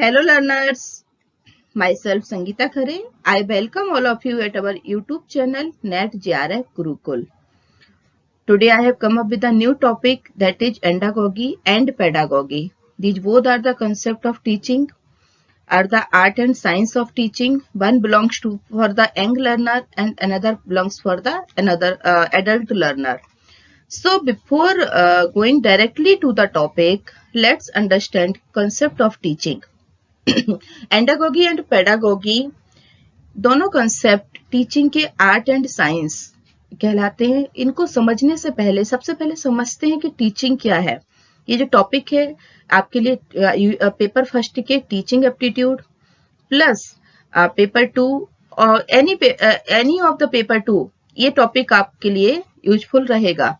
Hello learners, myself Sangeeta Khare. I welcome all of you at our YouTube channel NET JRF Gurukul. Today I have come up with a new topic, that is andragogy and pedagogy. These both are the concept of teaching, are the art and science of teaching. One belongs to for the young learner and another belongs for the another adult learner. So before going directly to the topic, let's understand concept of teaching. Andragogy and pedagogy दोनों concept teaching के art and science कहलाते हैं। इनको समझने से पहले सबसे पहले समझते हैं कि टीचिंग क्या है। ये जो टॉपिक है आपके लिए पेपर फर्स्ट के टीचिंग एप्टीट्यूड प्लस पेपर 2 और एनी ऑफ द पेपर 2 ये टॉपिक आपके लिए यूजफुल रहेगा।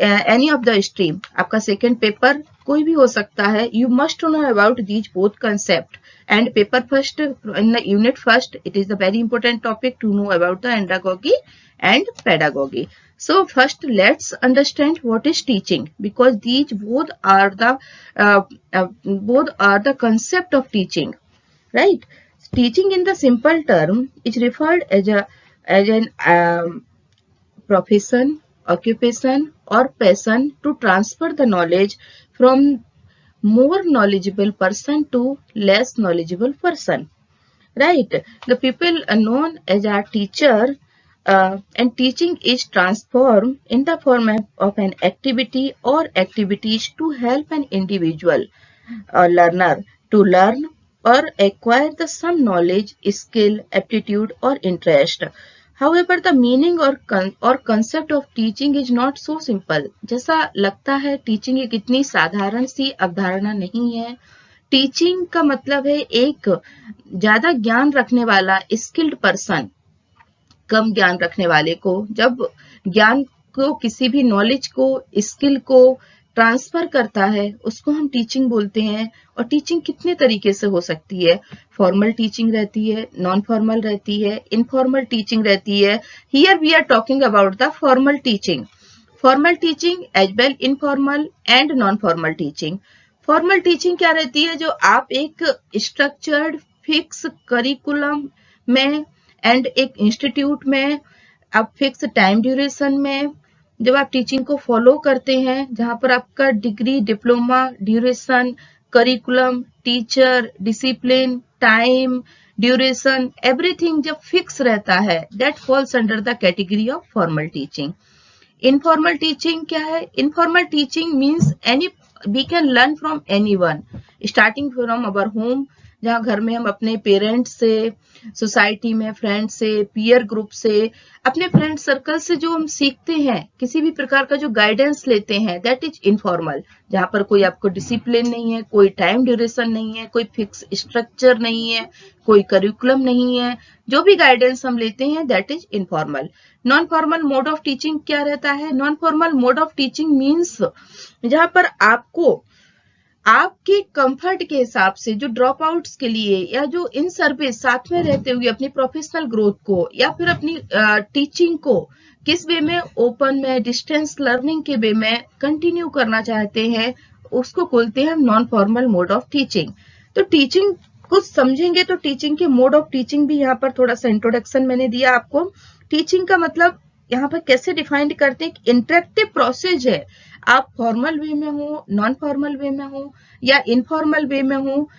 एनी ऑफ द स्ट्रीम आपका सेकेंड पेपर कोई भी हो सकता है। You must know about these both concept and paper first in the unit first it is a very important topic to know about the andragogy and pedagogy. So first let's understand what is teaching, because these both are the concept of teaching, right? Teaching in the simple term is referred as an profession, occupation or passion to transfer the knowledge from more knowledgeable person to less knowledgeable person, right? The people are known as a teacher, and teaching is transformed in the form of an activity or activities to help an individual learner to learn or acquire the some knowledge, skill, aptitude or interest. However, the meaning or concept of teaching is not so simple. जैसा लगता है teaching एक इतनी साधारण सी अवधारणा नहीं है। Teaching का मतलब है एक ज्यादा ज्ञान रखने वाला स्किल्ड पर्सन कम ज्ञान रखने वाले को जब ज्ञान को, किसी भी नॉलेज को, स्किल को ट्रांसफर करता है उसको हम टीचिंग बोलते हैं। और टीचिंग कितने तरीके से हो सकती है। फॉर्मल टीचिंग रहती है, नॉन फॉर्मल रहती है, इनफॉर्मल टीचिंग रहती है। Here we are talking about the formal teaching. Formal teaching as well informal and non formal teaching. Formal teaching क्या रहती है, जो आप एक स्ट्रक्चर्ड फिक्स करिकुलम में एंड एक इंस्टीट्यूट में आप फिक्स टाइम ड्यूरेशन में जब आप टीचिंग को फॉलो करते हैं, जहां पर आपका degree, diploma, duration, curriculum, teacher, discipline, time, duration, everything जब फिक्स रहता है, that falls under the category of formal teaching. Informal teaching क्या है? Informal teaching means we can learn from anyone, starting from our home, जहाँ घर में हम अपने पेरेंट्स से, सोसाइटी में फ्रेंड से, पीयर ग्रुप से, अपने फ्रेंड सर्कल से जो हम सीखते हैं, किसी भी प्रकार का जो गाइडेंस लेते हैं, दैट इज इनफॉर्मल। जहां पर कोई आपको डिसिप्लिन नहीं है, कोई टाइम ड्यूरेशन नहीं है, कोई फिक्स स्ट्रक्चर नहीं है, कोई करिकुलम नहीं है, जो भी गाइडेंस हम लेते हैं that is informal. Non formal mode of teaching क्या रहता है? Non formal mode of teaching means जहां पर आपको आपके कंफर्ट के हिसाब से जो ड्रॉप आउट्स के लिए या जो इन सर्विस साथ में रहते हुए अपनी प्रोफेशनल ग्रोथ को या फिर अपनी टीचिंग को किस वे में, ओपन में, डिस्टेंस लर्निंग के वे में कंटिन्यू करना चाहते हैं, उसको बोलते हैं non formal mode of teaching. तो टीचिंग कुछ समझेंगे तो टीचिंग के मोड ऑफ टीचिंग भी यहाँ पर थोड़ा सा इंट्रोडक्शन मैंने दिया आपको। टीचिंग का मतलब यहाँ पर कैसे डिफाइन करते हैं? इंटरेक्टिव प्रोसेस है। आप फॉर्मल वे में हो, नॉन फॉर्मल वे में हो या इनफॉर्मल वे में हो,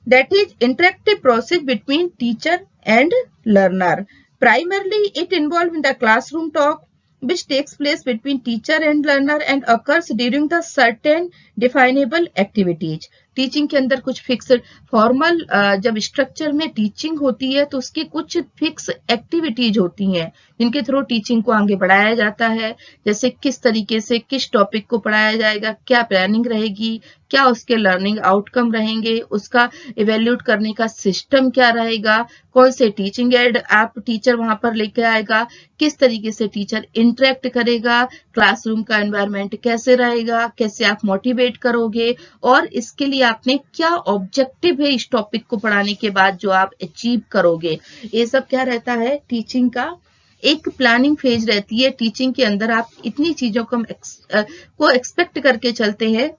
that is interactive process between teacher and learner. Primarily, it involves in the classroom talk, which takes place between teacher and learner and occurs during the certain definable activities. Teaching के अंदर कुछ fix formal जब structure में teaching होती है तो उसकी कुछ फिक्स एक्टिविटीज होती हैं जिनके थ्रू टीचिंग को आगे बढ़ाया जाता है। जैसे किस तरीके से किस टॉपिक को पढ़ाया जाएगा, क्या प्लानिंग रहेगी, क्या उसके लर्निंग आउटकम रहेंगे, उसका इवेल्यूट करने का सिस्टम क्या रहेगा, कौन से टीचिंग एड आप टीचर वहां पर लेके आएगा, किस तरीके से टीचर इंटरेक्ट करेगा, क्लासरूम का एनवायरनमेंट कैसे रहेगा, कैसे आप मोटिवेट करोगे और इसके लिए आपने क्या ऑब्जेक्टिव है इस टॉपिक को पढ़ाने के बाद जो आप अचीव करोगे। ये सब क्या रहता है? टीचिंग का एक प्लानिंग फेज रहती है। टीचिंग के अंदर आप इतनी चीजों को एक्सपेक्ट करके चलते हैं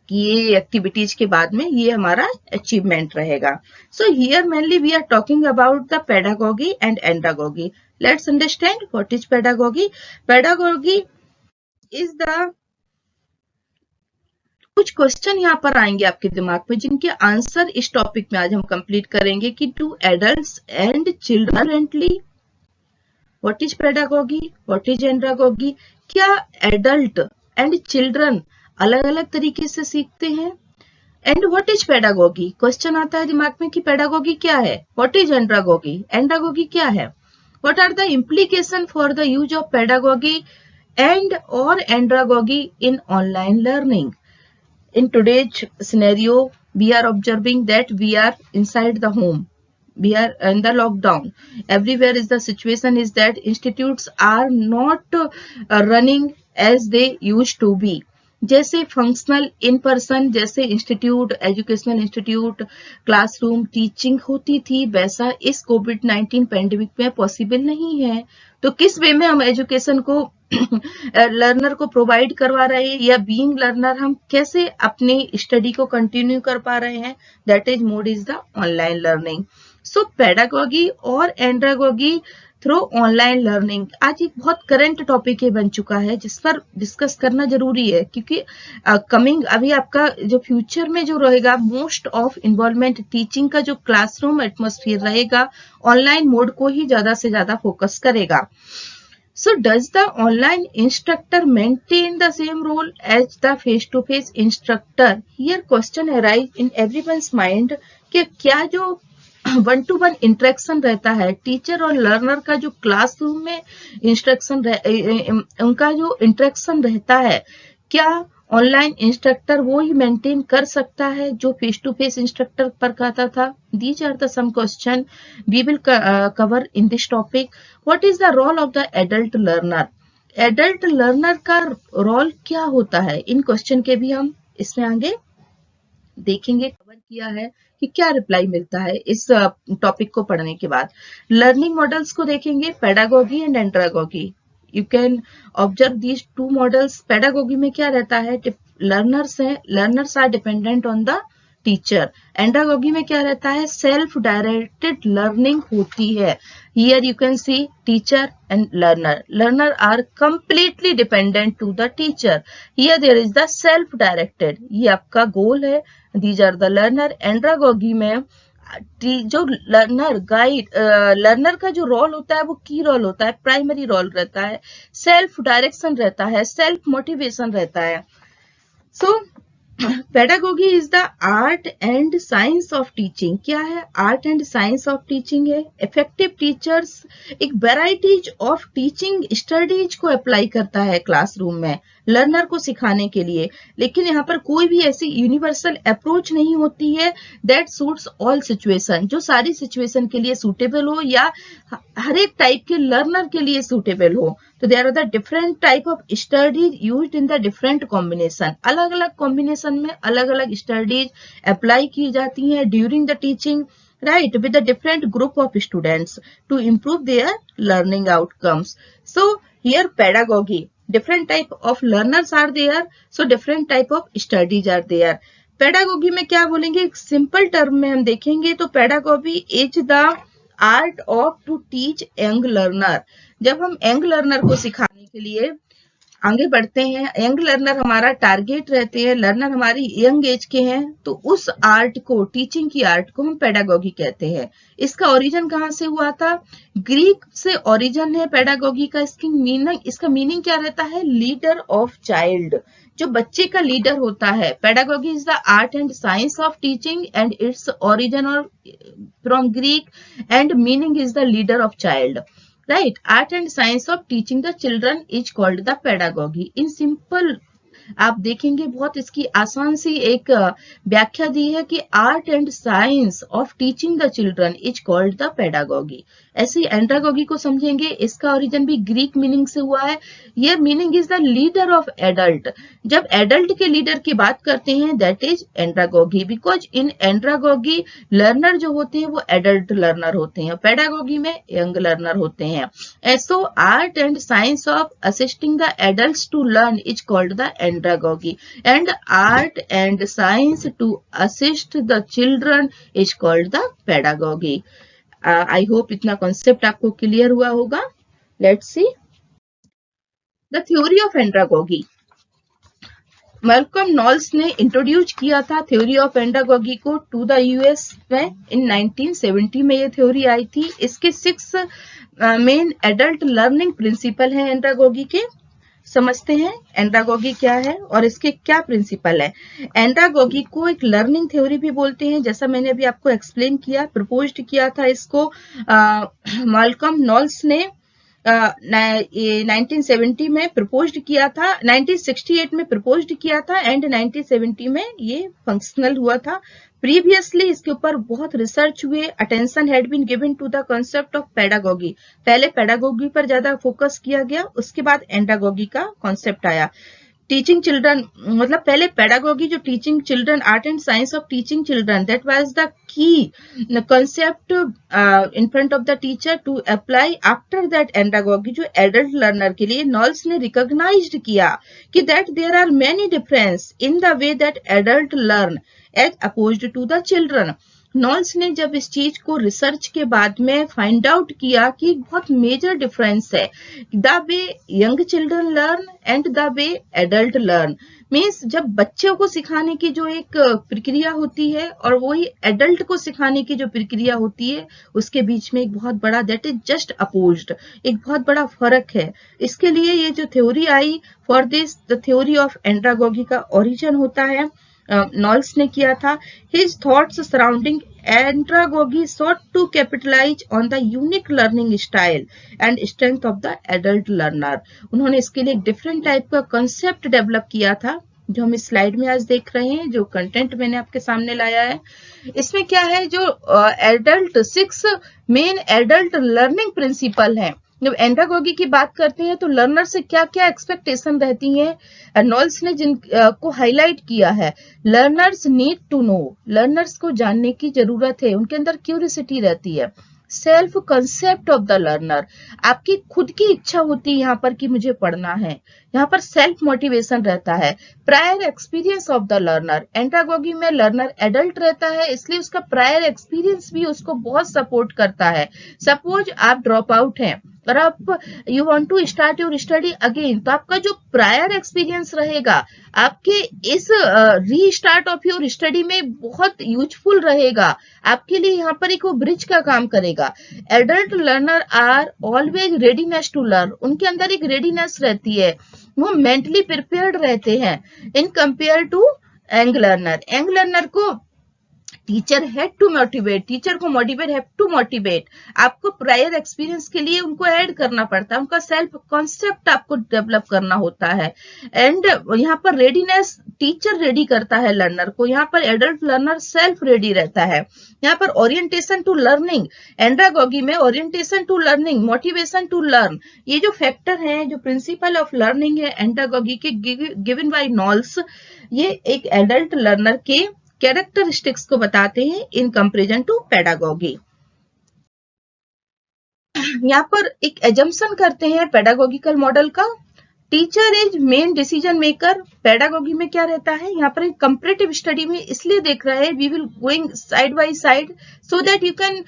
कि ये एक्टिविटीज के बाद में ये हमारा अचीवमेंट रहेगा. So here mainly we are talking about the pedagogy and andragogy. Let's understand what is pedagogy. Pedagogy is the, कुछ क्वेश्चन यहाँ पर आएंगे आपके दिमाग में जिनके आंसर इस टॉपिक में आज हम कंप्लीट करेंगे कि do adults and children differently, what is pedagogy, what is andragogy. क्या एडल्ट एंड चिल्ड्रन अलग अलग तरीके से सीखते हैं. And what is pedagogy, question आता है दिमाग में कि पेडागोगी क्या है. व्हाट इज एंड्रागोगी, एंड्रागोगी क्या है. What are the implication for the use of pedagogy and और andragogy in online learning. In today's scenario, we are observing that we are inside the home. We are in the lockdown. Everywhere is the situation is that institutes are not running as they used to be. जैसे functional in person जैसे institute, educational institute, classroom teaching होती थी, वैसा इस कोविड-19 pandemic में possible नहीं है. तो किस वे में हम एजुकेशन को लर्नर को प्रोवाइड करवा रहे हैं या बीइंग लर्नर हम कैसे अपनी स्टडी को कंटिन्यू कर पा रहे हैं, that is mode is the online learning. So pedagogy और एंड्रागोगी थ्रू ऑनलाइन लर्निंग आज एक बहुत करंट टॉपिक ये बन चुका है जिस पर डिस्कस करना जरूरी है, क्योंकि कमिंग अभी आपका जो फ्यूचर में जो रहेगा मोस्ट ऑफ इन्वॉल्वमेंट टीचिंग का जो क्लासरूम एटमोस्फियर रहेगा ऑनलाइन मोड को ही ज्यादा से ज्यादा फोकस करेगा. So does the online instructor maintain the same role as the face-to-face instructor? Here question arise in everyone's mind कि क्या जो वन टू वन इंटरेक्शन रहता है टीचर और लर्नर का, जो क्लासरूम में इंस्ट्रक्शन उनका जो इंटरेक्शन रहता है, क्या ऑनलाइन इंस्ट्रक्टर वो ही मेंटेन कर सकता है जो फेस टू फेस इंस्ट्रक्टर पर कहता था. These are the some question we will cover in this topic. What is the role of the adult learner. Adult learner का रोल क्या होता है, इन क्वेश्चन के भी हम इसमें आगे देखेंगे. कवर किया है कि क्या रिप्लाई मिलता है इस टॉपिक को पढ़ने के बाद. लर्निंग मॉडल्स को देखेंगे, pedagogy and andragogy. You can observe these two models. Pedagogy में क्या रहता है, learners are dependent on the teacher. Andragogy में क्या रहता है, सेल्फ डायरेक्टेड लर्निंग होती है. Here you can see teacher and learner are completely dependent to the teacher. Here there is the self directed, ये आपका गोल है. These are the learner. Andragogy में जो लर्नर का जो रोल होता है वो की रोल होता है, प्राइमरी रोल रहता है, सेल्फ डायरेक्शन रहता है, सेल्फ मोटिवेशन रहता है. So pedagogy is the art and science of teaching. क्या है, art and science of teaching है. इफेक्टिव टीचर्स एक वेराइटीज ऑफ टीचिंग स्टडीज को अप्लाई करता है क्लासरूम में लर्नर को सिखाने के लिए, लेकिन यहाँ पर कोई भी ऐसी यूनिवर्सल अप्रोच नहीं होती है दैट सूट्स ऑल सिचुएशन, जो सारी सिचुएशन के लिए सूटेबल हो या हर एक टाइप के लर्नर के लिए सूटेबल हो. तो there are the different type of studies used in the different combination. अलग अलग कॉम्बिनेशन में अलग अलग स्टडीज अप्लाई की जाती हैं during the teaching, right, with a different group of students to improve their learning outcomes. So here pedagogy, different type of learners are there, so different type of studies are there. pedagogy में क्या बोलेंगे, एक simple term में हम देखेंगे तो pedagogy is the art of to teach young learner. जब हम young learner को सिखाने के लिए आगे बढ़ते हैं, यंग लर्नर हमारा टारगेट रहते हैं, लर्नर हमारी यंग एज के हैं, तो उस आर्ट को, टीचिंग की आर्ट को हम पेडागोगी कहते हैं. इसका ओरिजिन कहाँ से हुआ था, ग्रीक से ओरिजिन है पेडागोगी का. इसका मीनिंग क्या रहता है, लीडर ऑफ चाइल्ड, जो बच्चे का लीडर होता है. Pedagogy is the art and science of teaching and its origin और from Greek and meaning is the leader of child. Right, art and science of teaching the children is called the pedagogy. In simple आप देखेंगे बहुत इसकी आसान सी एक व्याख्या दी है कि art and science of teaching the children is called the pedagogy. ऐसे एंड्रागोगी को समझेंगे, इसका ओरिजिन भी ग्रीक मीनिंग से हुआ है. ये meaning is the leader of adult. जब एडल्ट के लीडर की बात करते हैं that is andragogy, because in andragogy learner जो होते हैं वो एडल्ट लर्नर होते हैं, पेडागोगी में यंग लर्नर होते हैं. So art and science of assisting the adults to learn is called the andragogy, and art and science to assist the children is called the pedagogy. I hope इतना concept आपको clear हुआ होगा. Let's see the theory of andragogy. Malcolm Knowles ने introduce किया था theory of एंडागोगी को to the US में इन 1970 में ये थ्योरी आई थी. इसके 6 मेन एडल्ट लर्निंग प्रिंसिपल हैं एंडागोगी के. समझते हैं एंडागोगी क्या है और इसके क्या प्रिंसिपल है. एंडागोगी को एक लर्निंग थ्योरी भी बोलते हैं, जैसा मैंने अभी आपको एक्सप्लेन किया. प्रपोज्ड किया था इसको मैल्कम नॉल्स ने 1970 में प्रपोज्ड किया था, 1968 में प्रपोज्ड किया था एंड 1970 में ये फंक्शनल हुआ था. प्रीवियसली इसके ऊपर बहुत रिसर्च हुए. Attention had been given to the concept of pedagogy. पहले पेडागोगी पर ज्यादा फोकस किया गया, उसके बाद एंडागोगी का कॉन्सेप्ट आया. टीचिंग चिल्ड्रन मतलब पहले पेडागोगी जो teaching children art and science of teaching children, that was the key concept in front of the teacher to apply. After that एंडागोगी जो एडल्ट लर्नर के लिए नॉल्स ने रिकॉग्नाइज्ड किया कि that there are many difference in the way that adult learn as opposed to the children. नॉल्स ने जब इस चीज को रिसर्च के बाद में फाइंड आउट किया कि बहुत मेजर डिफरेंस है the way young children learn and the way adult learn. Means जब बच्चों को सिखाने की जो एक प्रक्रिया होती है और वही एडल्ट को सिखाने की जो प्रक्रिया होती है उसके बीच में एक बहुत बड़ा दैट इज जस्ट अपोज्ड, एक बहुत बड़ा फर्क है. इसके लिए ये जो थ्योरी आई for this the theory of andragogy का ओरिजिन होता है नॉल्स ने किया था. His thoughts surrounding andragogy sought to capitalize on the unique learning style and strength of the adult learner. उन्होंने इसके लिए एक डिफरेंट टाइप का कंसेप्ट डेवलप किया था जो हम इस स्लाइड में आज देख रहे हैं, जो कंटेंट मैंने आपके सामने लाया है. इसमें क्या है जो adult 6 main adult learning principle हैं. जब एंड्रागोगी की बात करते हैं तो लर्नर से क्या क्या एक्सपेक्टेशन रहती है नॉल्स ने जिन को हाईलाइट किया है. Learners need to know, learners को जानने की जरूरत है, उनके अंदर क्यूरियोसिटी रहती है. Self concept of the learner, आपकी खुद की इच्छा होती है यहाँ पर कि मुझे पढ़ना है, यहाँ पर सेल्फ मोटिवेशन रहता है. Prior experience of the learner, andragogy में लर्नर एडल्ट रहता है इसलिए उसका प्रायर एक्सपीरियंस भी उसको बहुत सपोर्ट करता है. सपोज आप ड्रॉप आउट हैं और आप you want to start your study again, तो आपका जो प्रायर एक्सपीरियंस रहेगा आपके इस रीस्टार्ट ऑफ योर स्टडी में बहुत यूजफुल रहेगा, आपके लिए यहाँ पर एक वो ब्रिज का काम करेगा. Adult learner are always readiness to learn, उनके अंदर एक रेडीनेस रहती है, वो मेंटली प्रिपेयर्ड रहते हैं in compare to young learner. Young learner को teacher had to motivate, teacher को मोटिवेट हैव टू मोटिवेट, आपको प्रायर एक्सपीरियंस के लिए उनको ऐड करना पड़ता है, उनका सेल्फ कॉन्सेप्ट आपको डेवलप करना होता है. एंड यहाँ पर रेडीनेस टीचर रेडी करता है लर्नर को, यहाँ पर एडल्ट लर्नर सेल्फ रेडी रहता है. यहाँ पर ओरिएंटेशन टू लर्निंग, एंड्रागोगी में orientation to learning, motivation to learn, ये जो फैक्टर है जो प्रिंसिपल ऑफ लर्निंग है एंड्रागोगी के गिवन बाय नॉल्स, ये एक एडल्ट लर्नर के कैरेक्टरिस्टिक्स को बताते हैं इन कंपैरिजन टू पेडागोगी. यहाँ पर एक एजम्पशन करते हैं पेडागोगिकल मॉडल का. Teacher is main decision maker. Pedagogy में क्या रहता है, यहाँ पर एक कंपैरेटिव स्टडी में इसलिए देख रहे हैं, we will going side by side so that you can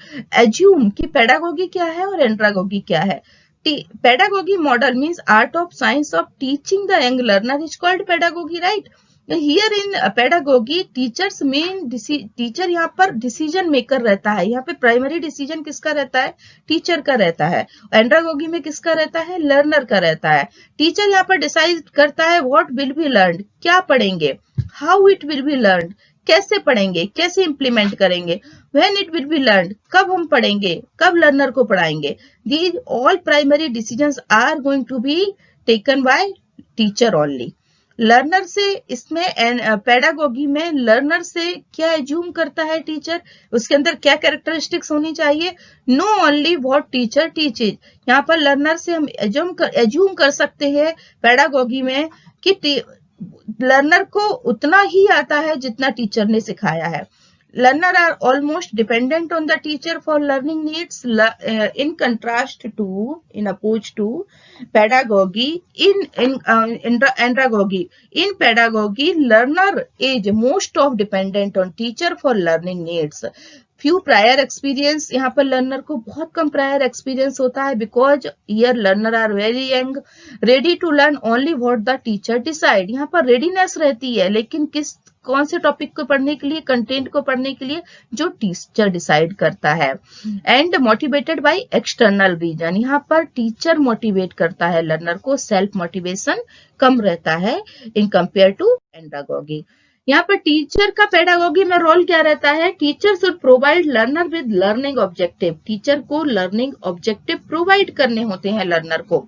assume कि पेडागोगी क्या है और एंड्रागोगी क्या है. Pedagogy model means art of science of teaching the young learner is called pedagogy, right. Here in pedagogy teachers main teacher यहाँ पर decision maker रहता है. यहाँ पे प्राइमरी डिसीजन किसका रहता है, टीचर का रहता है. एंड्रागोगी में किसका रहता है, लर्नर का रहता है. टीचर यहाँ पर डिसाइड करता है व्हाट विल बी लर्न, क्या पढ़ेंगे, how it will be learn, कैसे पढ़ेंगे, कैसे इंप्लीमेंट करेंगे, when it will be learn, कब हम पढ़ेंगे, कब लर्नर को पढ़ाएंगे. These all primary decisions are going to be taken by teacher only. Learner से इसमें पेडागोगी में लर्नर से क्या एज्यूम करता है टीचर, उसके अंदर क्या कैरेक्टरिस्टिक्स होनी चाहिए, no only what teacher teaches. यहाँ पर लर्नर से हम एज्यूम कर सकते हैं पेडागोगी में कि लर्नर को उतना ही आता है जितना टीचर ने सिखाया है. learner are almost dependent on the teacher for learning needs, in contrast to, in approach to pedagogy. Andragogy. In pedagogy, learner is most of dependent on teacher for learning needs. Few prior experience, यहाँ पर learner को बहुत कम prior experience होता है, because your learner are very young, ready to learn only what the teacher decide. यहाँ पर readiness रहती है, लेकिन कौन से टॉपिक को पढ़ने के लिए, कंटेंट को पढ़ने के लिए जो टीचर डिसाइड करता है. And motivated by external reason. यहाँ पर टीचर मोटिवेट करता है लर्नर को, सेल्फ मोटिवेशन कम रहता है इन कंपेयर टू एंड्रागोगी. यहाँ पर टीचर का पेडागोगी में रोल क्या रहता है? Teacher should provide learner with learning objective. Teacher को लर्निंग ऑब्जेक्टिव प्रोवाइड करने होते हैं लर्नर को.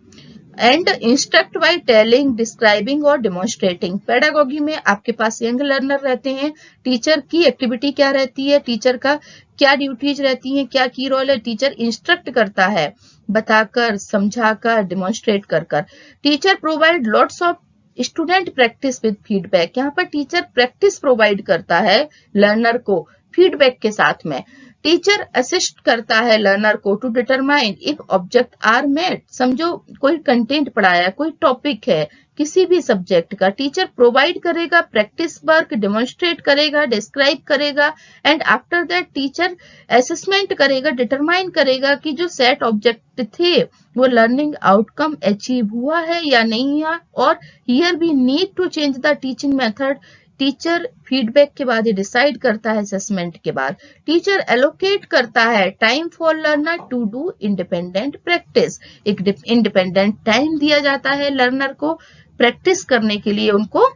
And instruct by telling, describing और डिमोन्स्ट्रेटिंग. पेडागोगी में आपके पास यंग लर्नर रहते हैं. टीचर की एक्टिविटी क्या रहती है, टीचर का क्या ड्यूटीज रहती हैं, क्या की रोल है? टीचर इंस्ट्रक्ट करता है, बताकर, समझाकर, डिमोन्स्ट्रेट कर कर. Teacher provide lots of student practice with feedback. यहाँ पर टीचर प्रैक्टिस प्रोवाइड करता है लर्नर को फीडबैक के साथ में. टीचर असिस्ट करता है लर्नर को to determine if object are met. समझो कोई कंटेंट पढ़ाया, कोई टॉपिक है किसी भी सब्जेक्ट का, टीचर प्रोवाइड करेगा प्रैक्टिस वर्क, डेमोन्स्ट्रेट करेगा, डिस्क्राइब करेगा, and after that teacher assessment करेगा, डिटरमाइन करेगा कि जो सेट ऑब्जेक्ट थे वो लर्निंग आउटकम अचीव हुआ है या नहीं हुआ. और here we need to change the teaching method. Teacher feedback के बाद ही डिसाइड करता है, असेसमेंट के बाद. टीचर एलोकेट करता है time for learner to do independent practice. एक इंडिपेंडेंट टाइम दिया जाता है लर्नर को प्रैक्टिस करने के लिए, उनको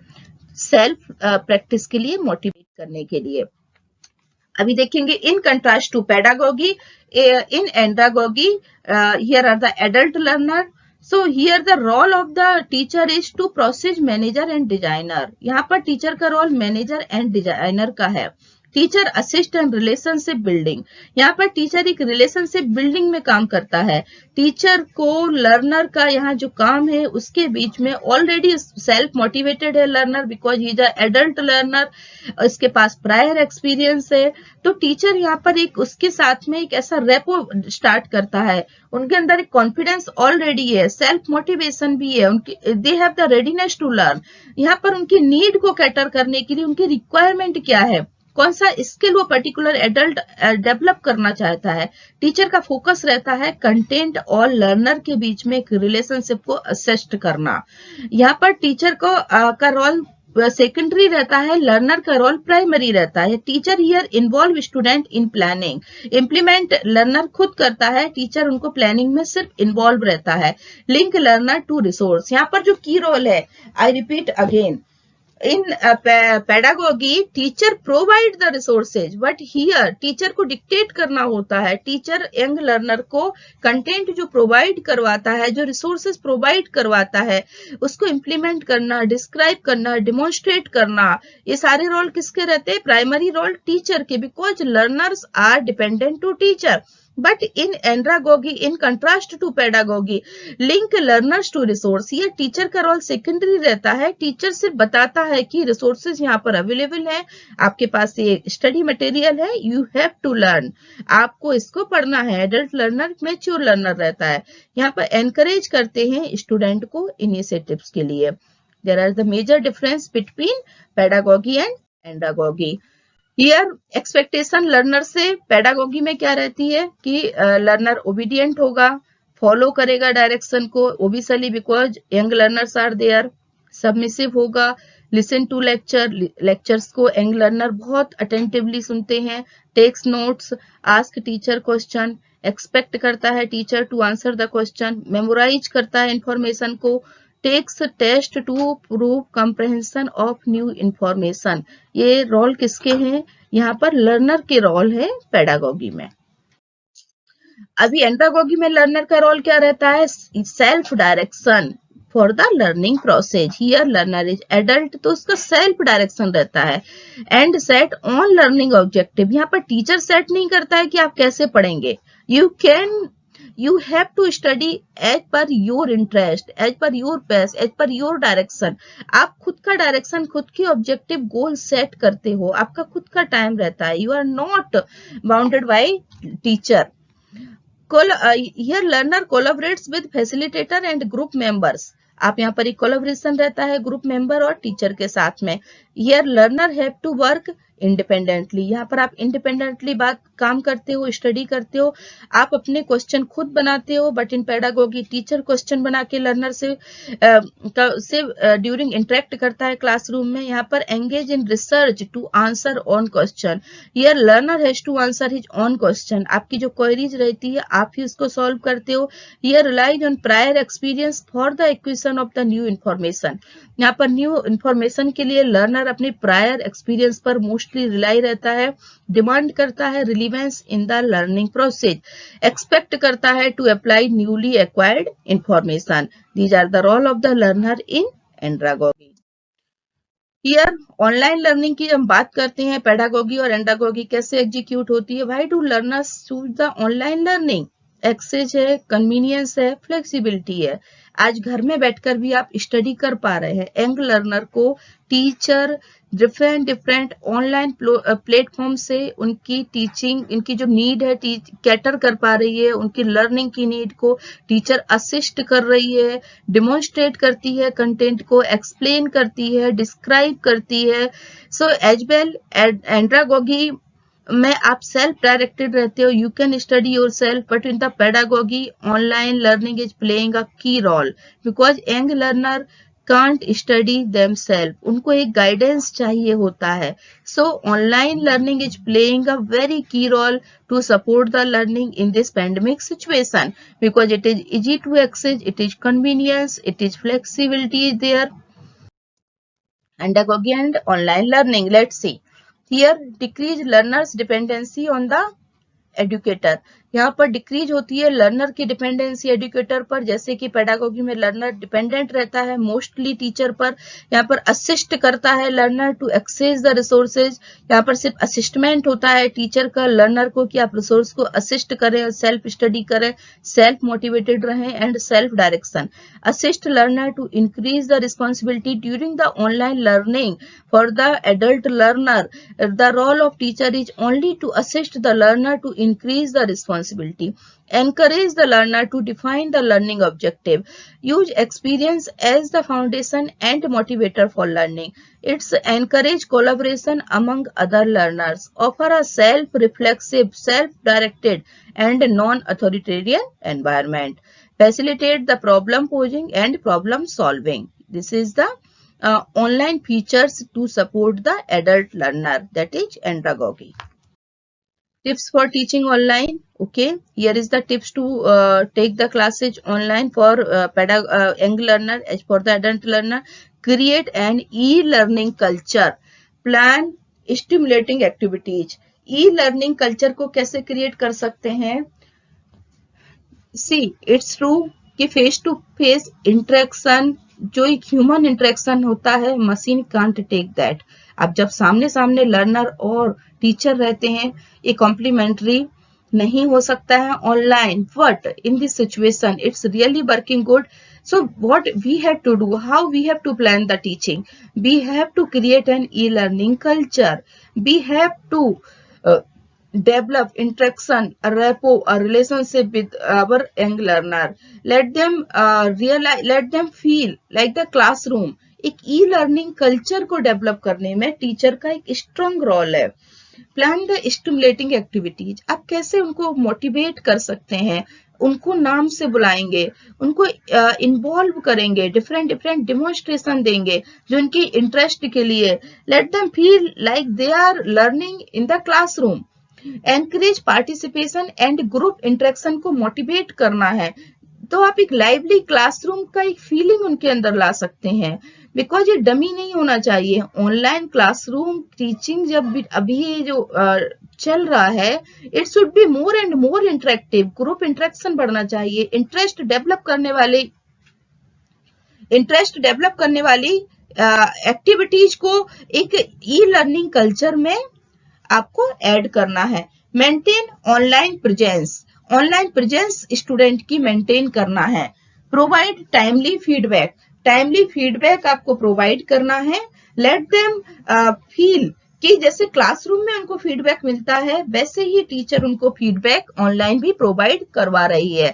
सेल्फ प्रैक्टिस के लिए मोटिवेट करने के लिए. अभी देखेंगे in contrast to pedagogy, in andragogy here are the adult learner. So here the role of the teacher is to process manager and designer. यहाँ पर टीचर का रोल मैनेजर एंड डिजाइनर का है. Teacher assist and relationship building. यहाँ पर teacher एक relationship building में काम करता है. टीचर को लर्नर का यहाँ जो काम है उसके बीच में ऑलरेडी सेल्फ मोटिवेटेड है learner, because he is a adult learner, इसके पास प्रायर एक्सपीरियंस है. तो टीचर यहाँ पर एक उसके साथ में एक ऐसा रेपो स्टार्ट करता है. उनके अंदर एक कॉन्फिडेंस ऑलरेडी है, सेल्फ मोटिवेशन भी है, उनकी they have the readiness to learn. यहाँ पर उनकी नीड को कैटर करने के लिए उनकी रिक्वायरमेंट क्या है, कौन सा स्किल वो पर्टिकुलर एडल्ट डेवलप करना चाहता है. टीचर का फोकस रहता है कंटेंट और लर्नर के बीच में एक रिलेशनशिप को असेस्ट करना. यहाँ पर टीचर को का रोल सेकेंडरी रहता है, लर्नर का रोल प्राइमरी रहता है. Teacher here involve student in planning. Implement learner खुद करता है, टीचर उनको प्लानिंग में सिर्फ इन्वॉल्व रहता है. Link learner to resource. यहाँ पर जो की रोल है, I repeat again, in pedagogy teacher provide the resources, but here teacher को dictate करना होता है. टीचर यंग लर्नर को कंटेंट जो प्रोवाइड करवाता है, जो रिसोर्सेज प्रोवाइड करवाता है, उसको इम्प्लीमेंट करना, डिस्क्राइब करना, डिमोन्स्ट्रेट करना, ये सारे रोल किसके रहते हैं? प्राइमरी रोल टीचर के, because learners are dependent to teacher. But in andragogy, in contrast to pedagogy, link learners to resource. ये टीचर का रोल सेकेंडरी रहता है. टीचर सिर्फ बताता है कि रिसोर्सेज यहाँ पर अवेलेबल है, आपके पास ये स्टडी मटेरियल है, यू हैव टू लर्न, आपको इसको पढ़ना है. एडल्ट लर्नर मैच्योर लर्नर रहता है. यहाँ पर एनकरेज करते हैं स्टूडेंट को इनिशिएटिव्स के लिए. There are the major difference between pedagogy and andragogy. Here expectation learner से पेडागोगी में क्या रहती है कि लर्नर ओबीडियंट होगा, फॉलो करेगा डायरेक्शन को, obviously because young learners are there. Submissive होगा, लिसन टू लेक्चर्स को यंग लर्नर बहुत अटेंटिवली सुनते हैं. Takes notes, ask teacher question, expect करता है teacher to answer the question, memorize करता है इंफॉर्मेशन को, takes test to prove comprehension of new information. ये रोल किसके हैं? यहाँ पर लर्नर के रोल है पेडागोगी में. अभी एंड्रागोगी में लर्नर का रोल क्या रहता है? Self direction for the learning process. Here learner is adult, तो उसका सेल्फ डायरेक्शन रहता है. And set on learning objective. यहाँ पर टीचर सेट नहीं करता है कि आप कैसे पढ़ेंगे. You can You have to study as per your interest, as per your pace, as per your direction. आप खुद का डायरेक्शन, खुद की ऑब्जेक्टिव गोल सेट करते हो, आपका खुद का टाइम रहता है. You are not bounded by teacher. Here learner collaborates with facilitator and group members. आप यहाँ पर एक कोलैबोरेशन रहता है ग्रुप मेंबर और टीचर के साथ में. Here learner have to work independently. यहाँ पर आप इंडिपेंडेंटली काम करते हो, स्टडी करते हो, आप अपने क्वेश्चन खुद बनाते हो. But in pedagogy teacher question बना के लर्नर से ड्यूरिंग इंटरेक्ट करता है क्लासरूम में. यहाँ पर engage in research to answer own question. Here learner has to answer his own question. आपकी जो क्वेरीज रहती है आप ही उसको सॉल्व करते हो. Here relies on prior experience for the acquisition of the new information. यहाँ पर न्यू इन्फॉर्मेशन के लिए लर्नर अपने प्रायर एक्सपीरियंस पर मोस्टली रिलाई रहता है. डिमांड करता है relevance in the learning process. Expect करता है to apply newly acquired information. These are the role of the learner in andragogy. Here online learning की हम बात करते हैं, पेडागोगी और एंड्रागोगी कैसे एग्जीक्यूट होती है. Why do learners choose the online learning? Access है, कन्वीनियंस है, फ्लेक्सिबिलिटी है. आज घर में बैठकर भी आप स्टडी कर पा रहे हैं. यंग लर्नर को टीचर डिफरेंट ऑनलाइन प्लेटफॉर्म से उनकी टीचिंग, इनकी जो नीड है कैटर कर पा रही है. उनकी लर्निंग की नीड को टीचर असिस्ट कर रही है, डिमॉन्स्ट्रेट करती है, कंटेंट को एक्सप्लेन करती है, डिस्क्राइब करती है. सो एज वेल एंड्रागोगी में आप सेल्फ डायरेक्टेड रहते हो. You can study yourself. But in the pedagogy online learning is playing a key role because young learner can't study themselves. उनको एक गाइडेंस चाहिए होता है. So online learning is playing a very key role to support the learning in this pandemic situation because it is easy to access, it is convenience, it is flexibility is there. Pedagogy and online learning. Let's see. Here decrease learners dependency on the educator. यहाँ पर decrease होती है learner की dependency educator पर. जैसे कि pedagogy में learner dependent रहता है मोस्टली टीचर पर. यहाँ पर असिस्ट करता है learner to access the resources. यहाँ पर सिर्फ असिस्टमेंट होता है टीचर का लर्नर को कि आप रिसोर्स को असिस्ट करें, सेल्फ स्टडी करें, सेल्फ मोटिवेटेड रहें and self direction. Assist learner to increase the responsibility during the online learning for the adult learner. The role of teacher is only to assist the learner to increase the responsibility. Encourage the learner to define the learning objective. Use experience as the foundation and motivator for learning. It's encourage collaboration among other learners. Offer a self-reflexive, self-directed and non-authoritarian environment. Facilitate the problem posing and problem solving. This is the online features to support the adult learner, that is andragogy. Tips for teaching online. Okay, here is the tips to take the classes online for young learner. As for the adult learner, create an e-learning culture. Plan stimulating activities. E-learning culture को कैसे create कर सकते हैं? See, it's true कि face to face interaction जो एक human interaction होता है, मशीन कांट टेक दैट. अब जब सामने सामने लर्नर और टीचर रहते हैं, ये कॉम्प्लीमेंट्री नहीं हो सकता है online. But in this situation it's really working good. So what we have to do, how we have to plan the teaching? We have to create an e-learning culture. We have to develop interaction, a rapport, a relationship with our young learner. Let them realize, let them feel like the classroom. एक e learning culture को develop करने में teacher का एक strong role है. Plan the stimulating activities. आप कैसे उनको मोटिवेट कर सकते हैं? उनको नाम से बुलाएंगे, उनको इन्वॉल्व करेंगे, डिफरेंट डिमॉन्स्ट्रेशन देंगे जो उनके इंटरेस्ट के लिए. Let them feel like they are learning in the classroom. Encourage participation and group interaction को मोटिवेट करना है तो आप एक लाइवली क्लासरूम का एक फीलिंग उनके अंदर ला सकते हैं. बिकॉज ये डमी नहीं होना चाहिए. ऑनलाइन क्लासरूम टीचिंग जब अभी ये जो चल रहा है, it should be more and more interactive. Group interaction बढ़ना चाहिए. इंटरेस्ट डेवलप करने वाली एक्टिविटीज को एक ई लर्निंग कल्चर में आपको ऐड करना है. Maintain online presence. Online presence student की मेंटेन करना है। Provide timely feedback, timely feedback आपको प्रोवाइड करना है। लेट देम फील कि जैसे क्लासरूम में उनको फीडबैक मिलता है वैसे ही टीचर उनको फीडबैक ऑनलाइन भी प्रोवाइड करवा रही है।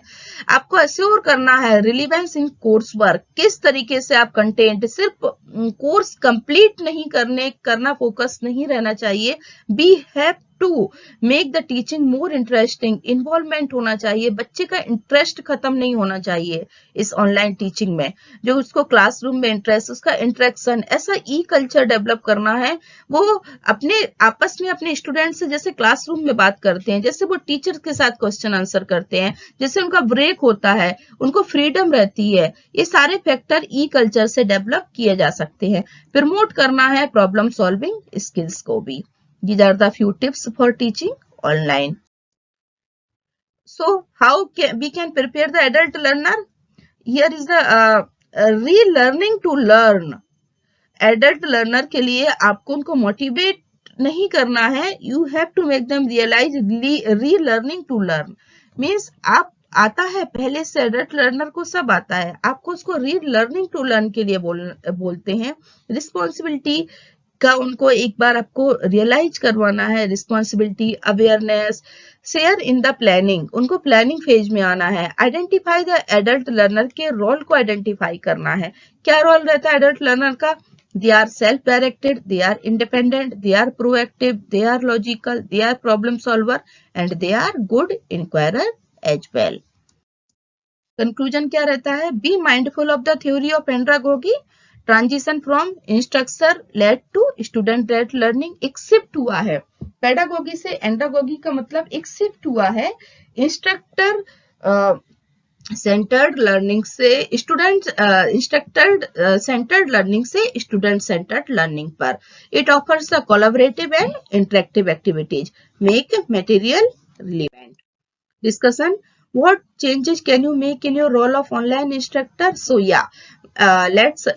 आपको एश्योर करना है रिलीवेंस इन कोर्स वर्क, किस तरीके से आप कंटेंट, सिर्फ कोर्स कंप्लीट नहीं करना फोकस नहीं रहना चाहिए। We have to make the teaching more interesting, involvement होना चाहिए, बच्चे का इंटरेस्ट खत्म नहीं होना चाहिए इस ऑनलाइन टीचिंग में। जो उसको क्लासरूम में इंटरेस्ट, उसका इंटरेक्शन, ऐसा ई कल्चर डेवलप करना है। वो अपने आपस में अपने स्टूडेंट से जैसे क्लासरूम में बात करते हैं, जैसे वो टीचर के साथ क्वेश्चन आंसर करते हैं, जैसे उनका ब्रेक होता है, उनको फ्रीडम रहती है, ये सारे फैक्टर ई कल्चर से डेवलप किए जा सकते हैं। प्रमोट करना है प्रॉब्लम सॉल्विंग स्किल्स को भी। These are the few tips for teaching online. So, how we can prepare the adult learner? Here is the relearning to learn. Adult learner के लिए आपको उनको मोटिवेट नहीं करना है. You have to make them realize relearning to learn. Means आप आता है पहले से, एडल्ट लर्नर को सब आता है, आपको उसको रीलर्निंग टू लर्न के लिए बोलते हैं। रिस्पॉन्सिबिलिटी का उनको एक बार आपको रियलाइज करवाना है, responsibility, awareness, share in the planning, उनको प्लानिंग फेज में आना है। आइडेंटिफाई द एडल्ट लर्नर के रोल को आइडेंटिफाई करना है। क्या रोल रहता है एडल्ट लर्नर का? They are self directed, they are independent, they are proactive, they are logical, they are problem solver and they are good inquirer as well. Conclusion क्या रहता है? Be mindful of the theory of andragogy. Transition from instructor led to student led learning एक shift हुआ है। Pedagogy से एंड्रागोगी का मतलब एक शिफ्ट हुआ है। इंस्ट्रक्टर सेंटर्ड लर्निंग से इंस्ट्रक्टर सेंटर्ड लर्निंग से स्टूडेंट सेंटर्ड लर्निंग पर। It offers a collaborative and interactive activities, make material relevant. Discussion: what changes can you make in your role of online instructor? So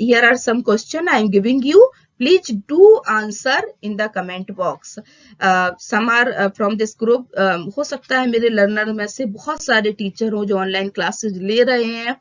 here are some questions I am giving you. Please do answer in the comment box. Some are from this group. हो सकता है मेरे learner में से बहुत सारे teacher हो जो ऑनलाइन क्लासेस ले रहे हैं।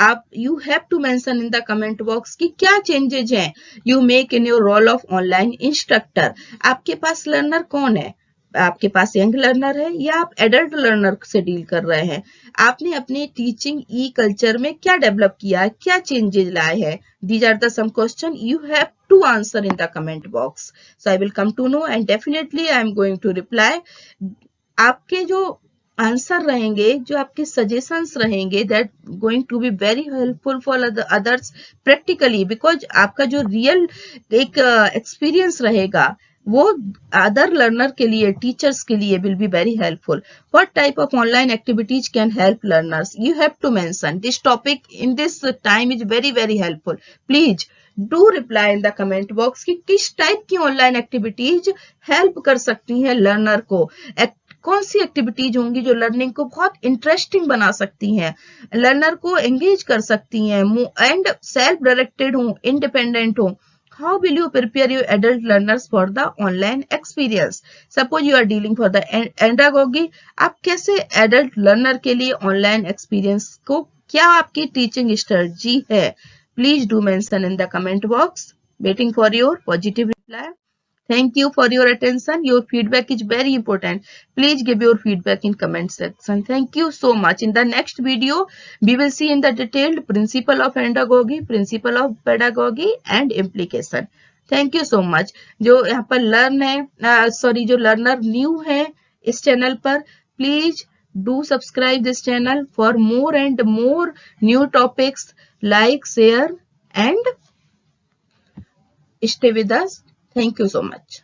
आप you have to mention in the comment box कि क्या चेंजेज हैं you make in your role of online instructor. आपके पास लर्नर कौन है? आपके पास यंग लर्नर है या आप एडल्ट लर्नर से डील कर रहे हैं? आपने अपने टीचिंग ई कल्चर में क्या डेवलप किया है, क्या चेंजेस लाए हैं? These are the some question you have to answer in the comment box. So I will come to know and definitely I am going to reply. आपके जो आंसर रहेंगे, जो आपके सजेशंस रहेंगे, that going to be very helpful for others practically, because आपका जो real एक experience रहेगा वो अदर लर्नर के लिए, टीचर्स के लिए will be very helpful. What type of online activities can help learners? You have to mention this topic in this time is very very helpful. Please do reply in the comment box कि किस type की online activities help कर सकती हैं learner को। कौन सी activities होंगी जो लर्निंग को बहुत इंटरेस्टिंग बना सकती हैं, लर्नर को एंगेज कर सकती हैं एंड सेल्फ डायरेक्टेड हो, इंडिपेंडेंट हो। How will you prepare your adult learners for the online experience? Suppose you are dealing for the andragogy, आप कैसे adult learner के लिए online experience को, क्या आपकी teaching strategy है? Please do mention in the comment box. Waiting for your positive reply. Thank you for your attention. Your feedback is very important. Please give your feedback in comment section. Thank you so much. In the next video, we will see in the detailed principle of andragogy, principle of pedagogy and implication. Thank you so much. जो यहाँ पर learn है, जो learner new है इस channel पर, please do subscribe this channel for more and more new topics. Like, share and stay with us. Thank you so much.